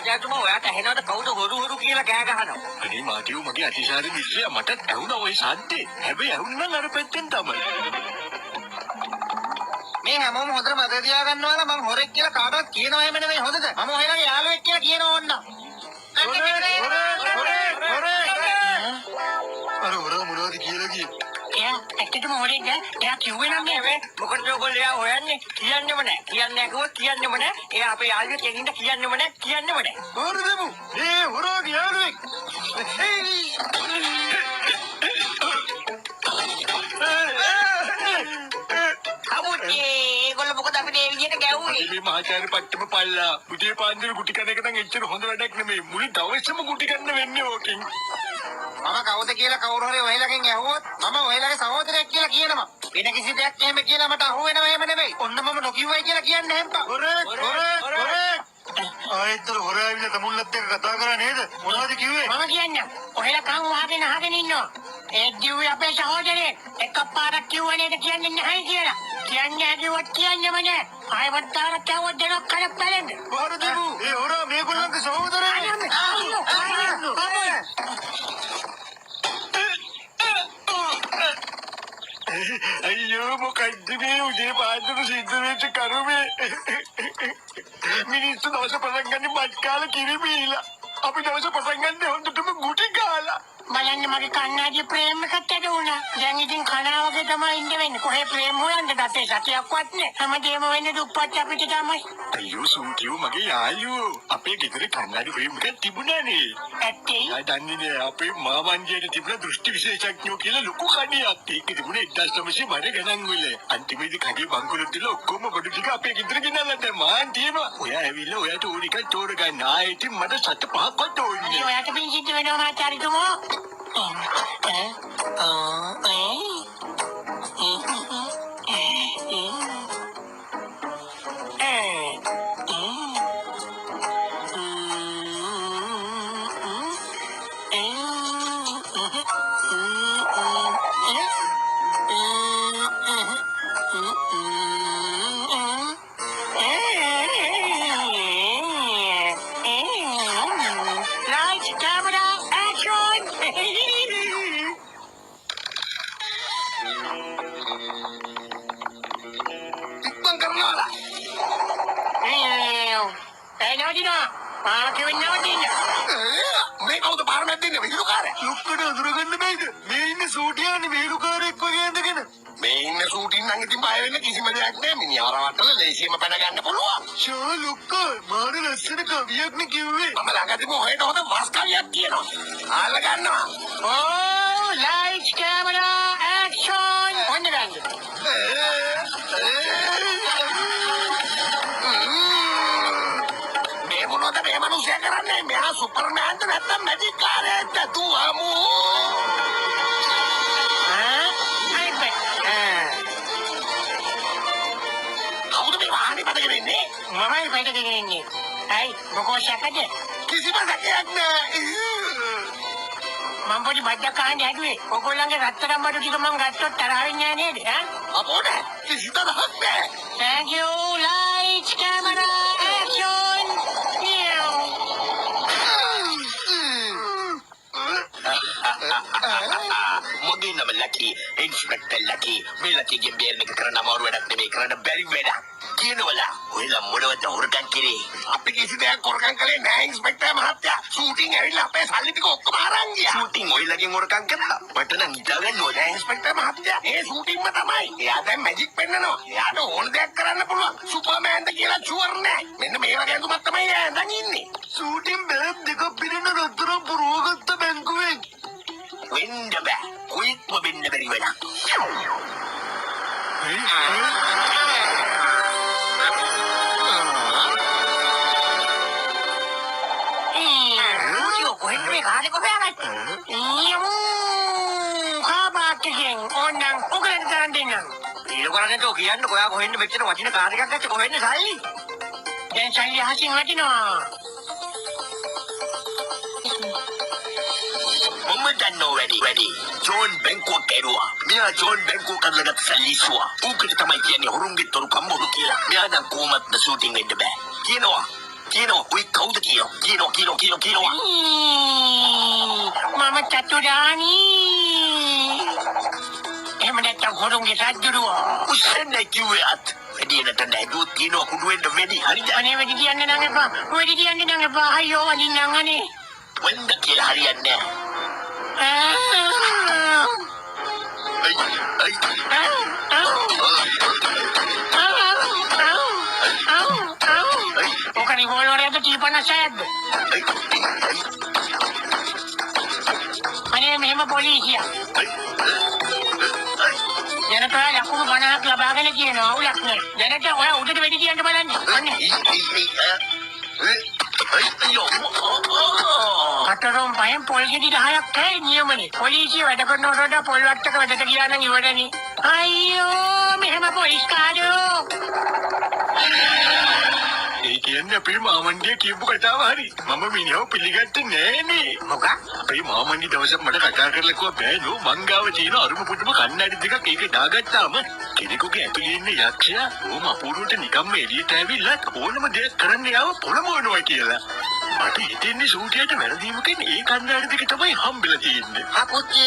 මහාචාර්යතුමා ඔයාට ඇහෙනවද කවුද හොරු හොරු කියලා කෑ ගහනවා? අනේ මාටියෝ මගේ අතිශාර මිත්‍රයා මටත් ඇහුණා ওই සද්දේ. හැබැයි ඇහුණා නම් අර පැත්තෙන් තමයි. මේ හැමෝම හොඳට මතක තියාගන්න ඕන මම හොරෙක් කියලා කාටවත් කියනවා එහෙම නෙමෙයි හොඳද? මම ඔයාලගේ යාළුවෙක් කියලා කියනවා ඕන්න. අර හොරා මොනවද කියලා කියේ? එයා ඇත්තටම හොරෙක්ද? එයා කිව්වේ නම් නේ මොකටද ඔයගොල්ලෝ එයා හොයන්නේ? කියන්නෙම නැහැ. කියන්නේ නැකුවොත් කියන්නෙම නැහැ. එයා අපේ යාළුවෙක් එකින්ද කියන්නෙම නැහැ. කියන්නෙම නැහැ. හොර දෙමු. මේ හොරාගේ යාළුවෙක්. ඒගොල්ලෝ මොකද අපිට ඒ විදිහට ගැව්වේ? මේ මහාචාර්ය පට්ටම පල්ලා. පුතේ පාන්දර ගුටි කන එක නම් එච්චර හොඳ වැඩක් නෙමෙයි. මුළු දවසම ගුටි කන්න වෙන්නේ ඕකෙන්. මම කවුද කියලා කවුරු හරි ඔයලගෙන් ඇහුවොත් මම ඔයලගේ සහෝදරයෙක් කියලා කියනවා. වෙන කිසි දෙයක් එහෙම කියලා මට අහු වෙනව එහෙම නෙමෙයි. ඔන්න මම නොකියුවයි කියලා කියන්න හැම්පා. හොරෙක්. ආයෙත්තර හොරා ඇවිල්ලා තමුන්ලත් එක්ක කතා කරා නේද? මොනවද කිව්වේ? මම කියන්නේ ඔයලා කන් වහගෙන අහගෙන ඉන්නවා. ඒ කිව්වේ අපේ සහෝදරයෙක්. එකපාරක් කිව්වේ නේද කියන්නේ නැහැ කියලා. කියන්නේ කිව්වොත් කියන්නේම නැහැ. ආයෙත් තාරක් කවුද දෙනක් කලක් බලන්න. හොර දෙමු. ඒ හොරා මේගොල්ලන්ගේ සහෝදරයෙක්. අයියෝ මොකක්ද මේ උදේ පාන්දර සිද්ධ වෙච්ච කරුමේ මිනිස්සු දවස පටන් ගන්නේ මත් කාලා කිරි බීලා අපි දවස පටන් ගන්නේ හොඳටම ගුටි කාලා බලන්න මගේ කන්නාඩිය ප්‍රේම එකකට වුණා. දැන් ඉතින් කනවා වගේ තමයි ඉන්න වෙන්නේ. කොහේ ප්‍රේම හොයන්නද අපේ සතියක්වත් නෑ. හැමදේම වෙන්නේ දුප්පත් අපිට තමයි. අයියෝ සූටියෝ මගේ යාළුවෝ අපේ ගෙදර කන්නාඩි ප්‍රේම එකක් තිබුණානේ. ඇත්තේ? ආ දන්නේ නෑ අපේ මාමන්ජේට තිබුණ දෘෂ්ටි විශේෂඥයෝ කියලා ලොකු කණියක්. ඒක තිබුණේ 1900 මර ගණන් වල. අන්තිමේදී කඩේ බංකොලොත් තියලා ඔක්කොම බඩු ටික අපේ ගෙදර ගෙනල්ලා දැන් මාන් තියෙනවා. ඔයා ඇවිල්ලා ඔයාට ඕන එකක් තෝරගන්න. ආයෙත් මට 7-5ක්වත් ඕනේ. ඔයාට පින් සිද්ධ වෙනවා මාචාරිතුමෝ. මේ කවුද පාරමැද දෙන්නේ විදුකාරය? ලොක්කට අඳුරගන්න බෑද? මේ ඉන්නේ සූටියානේ වේලුකාරයෙක් වගේ ඇඳගෙන. මේ ඉන්නේ සූටින් නම් ඉතින් බය වෙන්න කිසිම දෙයක් නෑ. මිනිහා රවට්ටල ලේසියෙම පැන ගන්න පුළුවන්. ෂා ලොක්කා මාර ලස්සන කවියක් නේ කිව්වේ. මම ළඟදී මොහේට හොද වස් කවියක් කියනවා. ආල්ල ගන්නවා. Oh, lights, camera, action! ඔන්න ගන්න. මොනවද මේ මිනිස්සයා කරන්නේ? මෙයා සුපර්මෑන්ද නැත්නම් මැජික් කාරයක්ද? දුවමු. කවුද මේ වාහනේ පදගෙන ඉන්නේ? මමයි පදගෙන ඉන්නේ. ඇයි මොකෝ සැකද? කිසිම සැකයක් නෑ. මම පොඩි බඩක් අහන්න හැදුවේ. ඔයගොල්ලන්ගේ රත්තරන් බඩු ටික මම ගත්තොත් තරහ වෙන්නේ නෑ නේද? අපෝ නෑ. කිසි තරහක් නෑ. Thank you. Lights, camera, action! මගේ නම ලකි ඉන්ස්පෙක්ටර් ලකි මේ ලකිගෙන් බේරෙන්න කරන අමාරු වැඩක් නෙමෙයි කරන්න බැරි වැඩක් කියනවලා ඔයලා මොනවද හොරකම් කරේ අපි කිසි දෙයක් හොරකම් කළේ නෑ ඉන්ස්පෙක්ටර් මහත්තයා ෂූටින් ඇවිල්ලා අපේ සල්ලි ටික ඔක්කොම අරන් ගියා ෂූටින් ඔයලාගෙන් හොරකම් කළා මට නම් හිතාගන්න ඕනේ ඉන්ස්පෙක්ටර් මහත්තයා ඒ ෂූටින්ම තමයි එයා දැන් මැජික් පෙන්නනවා එයාට ඕන දෙයක් කරන්න පුළුවන් සුපර්මෑන්ද කියලා ෂුවර් නෑ මෙන්න මේ වගේ අඳුමක් තමයි එයා දැන් ඉන්නේ ෂූටින් බෑග් දෙකක් පිටින් රත්තරන් පුරවගත්ත බැංකුවෙන් වෙන්න බෑ කොයිත්ම වෙන්න බැරි වැඩක් කොහෙන්ද මේ කාලේ කොහේ යන්නේ? කාබාක්කෙන් ඕනනම් උගලට තරන් දෙන්නම්. ඊළ කරන්නේ તો කියන්න කොයා කොහෙන්ද මෙච්චර වටින කාර් එකක් ගත්තේ කොහෙන්ද සල්ලි? දැන් සල්ලි අහසින් වටිනවා. මම දන්නෝ වැඩි. ජෝන් බැංකුවක් ඇරුවා. මෙයා ජෝන් බැංකුව කරලගත් සල්ලිස්සුවා. ඌකට තමයි කියන්නේ හොරුන්ගේ තොරු කම්බොරු කියලා. මෙයා දැන් කොහොමද ෂූටින් වෙන්න බෑ. කියනවා කියනවා ඔයි කවුද කියනවා මම චතුරානි. එහෙම නැත්තම් හොරුන්ගේ සද්දුරුව. උස්සන්නේ කිව්වේ අත් වැඩියට නැගුවොත් කියනවා කුඩු වෙන්න වැඩි හරිද අනේ වෙඩි කියන්න නම් එපා. වෙඩි කියන්න නම් එපා. අයියෝ වදින්නම් අනේ. වෙන්න කියලා හරියන්නේ ඔක රිවෝල්වරයක්ද T56ක්ද? අනේ මෙහෙම පොලිසියක්. දැනට ඔයා ලකුණු 50ක් ලබාගෙන කියනවා අවුලක් නෑ. දැනට ඔයා උඩට වෙඩි කියන්න බලන්න. අතරම් පහෙන් පොල් ගෙඩි 10ක් කෑයි නියමනේ. පොලිසිය වැඩ කරනකොට වඩා පොල් වට්ටක වැඩට ගියා නම් ඉවරනේ. අයියෝ මෙහෙම පොලිස් කාරයෝ. ඒ කියන්නේ අපේ මාමන්ගේ කියපු කතාව හරි. මම මිනිහව පිළිගත්තේ නෑනේ. මොකක්? අපේ මාමන්ගේ දවසක් මට කතා කරලා කිව්වා බෑනෝ මං ගාව තියෙන අරුම පුදුම කන්නඩි දෙකක් ඒක දාගත්තාම කෙනෙකුගේ ඇතුලේ ඉන්න යක්ෂයා ඕම අපූර්වට නිකම්ම එළියට ඇවිල්ලා ඕනම දෙයක් කරන්න යාව පොළඹවනවා කියලා. මට හිතෙන්නේ සූටියට වැරදීමකින් ඒ කන්නඩි දෙක තමයි හම්බෙලා තියෙන්නේ. අපුච්චි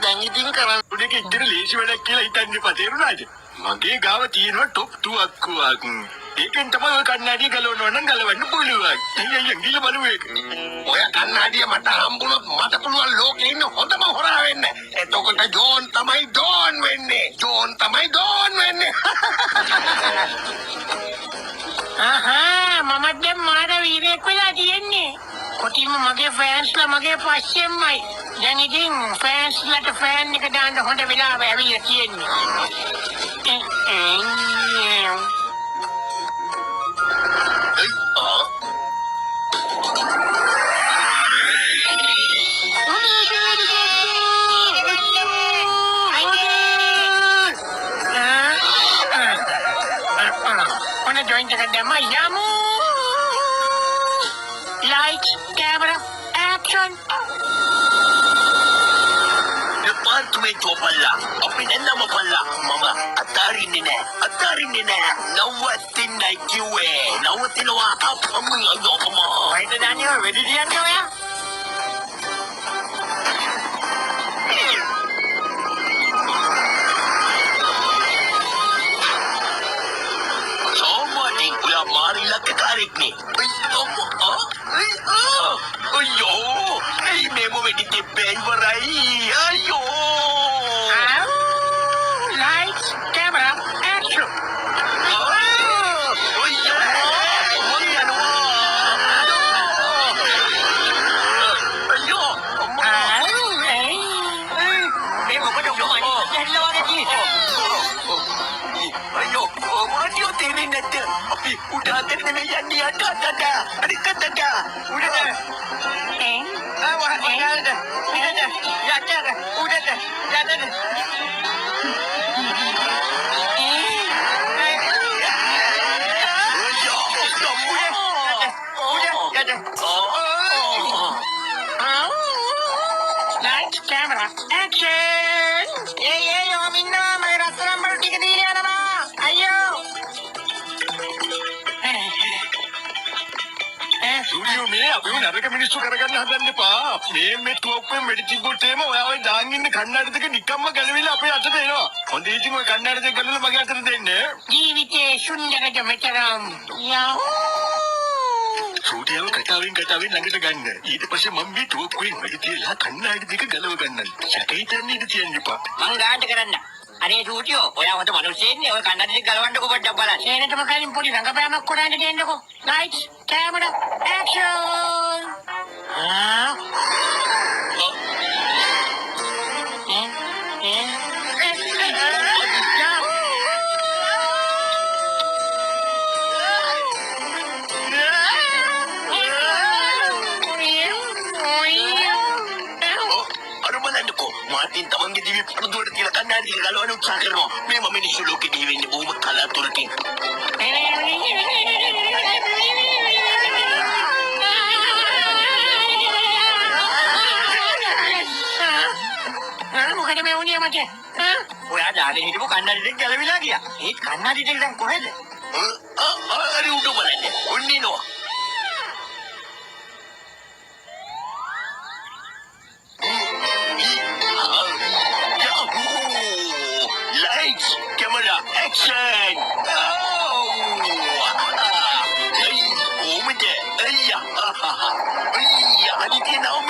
දැන් ඉතින් කරන්න උඩක ඉතින් ලේසි වැඩක් කියලා හිතන්නේ පතේරුණාද? මගේ ගාව තියෙනවා টොප් 2ක් වක්. ඒකෙන් තමයි ඔය කන්නඩිය ගලවනවා නම් ගලවන්න පුළුවන්. අයියෝ ගිල බලමු ඒක. ඔය කන්නාඩිය මට හම්බුනොත් මට පුළුවන් ලෝකේ ඉන්න හොඳම හොරා වෙන්න. එතකොට ජෝන් තමයි ඩෝන් වෙන්නේ. ආහා මම දැන් මාර වීරයෙක් වෙලා තියෙන්නේ. කොටිම මගේ ෆෑන්ස්ලා මගේ පස්සෙන්මයි. දැන් ඉතින් ෆෑන්ස්ලාට ෆෑන් එක දාන්න හොඳ වෙලාව ඇවිල්ලා තියෙන්නේ. Join the Kadama Yamu. Lights, camera, action. Departamento pala. Opinan naman pala. Mga atarin ni na. Nawatin na kiwe. Nawatin na wakap. Ang ano ko mo. Why the Daniel? Ready to go ya? Kuya Marila kakarik ni. Ayo. Ay, memo medite pen waray. Ayo. Lights, camera, action. Ayo. Memo ko daw naman. Yan lang ang dito. Ayo. Ayo, tirin natin. Udah ada ni yang ni ada. Ada kata. Udah dah. Awak ada. Ya dah. Udah dah. Ya dah. Lights, camera, action! Yo, minna, may rasa number tiga dili na ba? Ayo! සූටියෝ මේ අපිව නරක මිනිස්සු කරගන්න හදන්න එපා. මේ තුවක්කුවෙන් Medici ගොටේම ඔයාව දාන් ඉන්න කන්නඩි දෙක නිකම්ම ගැලවිලා අපේ අතට එනවා. හොඳ ඉතින් ඔය කන්නඩි දෙක ගලවලා මගේ අතට දෙන්න. ජීවිතේ සුන්දරද මෙතරම්. යහෝ! සූටියව කතාවෙන් ළඟට ගන්න. ඊට පස්සේ මම මේ තුවක්කුවෙන් වැඩි තියලා කන්නඩි දෙක ගලව ගන්නම්. සැකේතන්නේ ඉඳ තියන්න එපා. මං ගාන්න කරන්න. අනේ සූටියෝ ඔයා හොඳ මිනිස්සෙන්නේ ඔය කන්නඩි දෙක ගලවන්නකෝ පොඩ්ඩක් බලන්න. ඒනටම කලින් පොඩි රංගපෑමක් කරන්න දෙන්නකෝ. Lights, camera, action! Matiin tamang gidi mi perdu ada tilakan nanti kalau anu cakar no. Memang ini sulu ke diwi ni buat kalah turki. Bukan dia mau ni macam. Oya ada ini bukan kandar dia kalau bilang dia. Karena di dalam kau ada. Ada udah mana ni? Undi no. Action! Ay, komedia. Ay, ay, halika na.